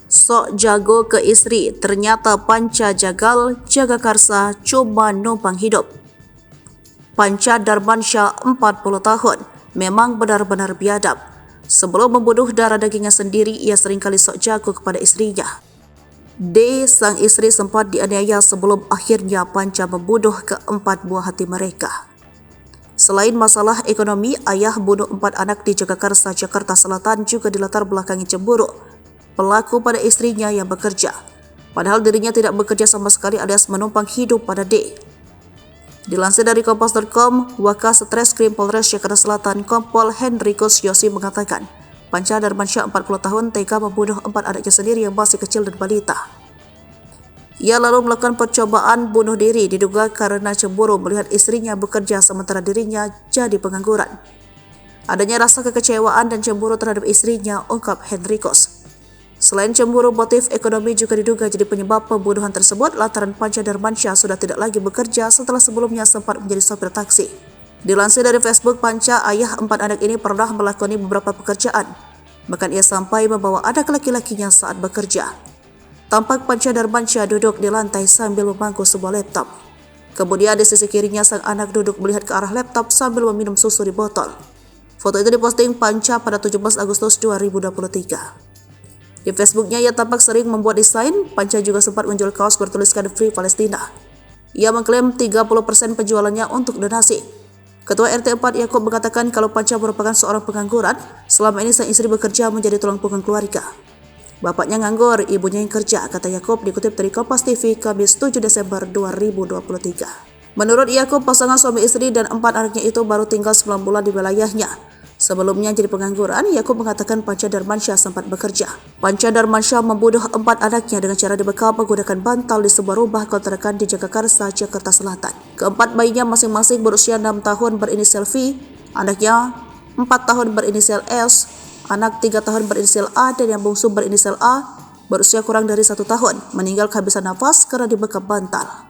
Sok jago ke istri, ternyata panca jagal, jaga karsa, cuma numpang hidup. Panca Darmansyah 40 tahun, memang benar-benar biadab. Sebelum membunuh darah dagingnya sendiri, ia seringkali sok jago kepada istrinya. D, sang istri sempat dianiaya sebelum akhirnya Panca membunuh keempat buah hati mereka. Selain masalah ekonomi, ayah bunuh 4 anak di Jagakarsa, Jakarta Selatan juga dilatar belakangi cemburu pelaku pada istrinya yang bekerja. Padahal dirinya tidak bekerja sama sekali alias menumpang hidup pada D. Dilansir dari Kompas.com, Wakasetreskrim Polres Jakarta Selatan Kompol Henrikus Yosi mengatakan, Panca Darmansyah 40 tahun tega membunuh 4 anaknya sendiri yang masih kecil dan balita. Ia lalu melakukan percobaan bunuh diri diduga karena cemburu melihat istrinya bekerja sementara dirinya jadi pengangguran. Adanya rasa kekecewaan dan cemburu terhadap istrinya, ungkap Henrikus. Selain cemburu, motif ekonomi juga diduga jadi penyebab pembunuhan tersebut lantaran Panca Darmansyah sudah tidak lagi bekerja setelah sebelumnya sempat menjadi sopir taksi. Dilansir dari Facebook, Panca, ayah 4 anak ini pernah melakoni beberapa pekerjaan. Bahkan ia sampai membawa anak laki-lakinya saat bekerja. Tampak Panca Darmansyah duduk di lantai sambil memangku sebuah laptop. Kemudian di sisi kirinya sang anak duduk melihat ke arah laptop sambil meminum susu di botol. Foto itu diposting Panca pada 17 Agustus 2023. Di Facebooknya ia tampak sering membuat desain. Panca juga sempat menjual kaos bertuliskan Free Palestina. Ia mengklaim 30% penjualannya untuk donasi. Ketua RT 4 Yakub mengatakan kalau Panca merupakan seorang pengangguran, selama ini sang istri bekerja menjadi tulang punggung keluarga. Bapaknya nganggur, ibunya yang kerja, kata Yakub dikutip dari Kompas TV Kamis 7 Desember 2023. Menurut Yakub, pasangan suami istri dan 4 anaknya itu baru tinggal 9 bulan di wilayahnya. Sebelumnya jadi pengangguran, Yakub mengatakan Panca Darmansyah sempat bekerja. Panca Darmansyah membunuh 4 anaknya dengan cara dibekal menggunakan bantal di sebuah rumah kontrakan di Jagakarsa, Jakarta Selatan. Keempat bayinya masing-masing berusia 6 tahun berinisial V, anaknya 4 tahun berinisial S, anak 3 tahun berinisial A, dan yang bungsu berinisial A berusia kurang dari 1 tahun, meninggal kehabisan nafas karena dibekap bantal.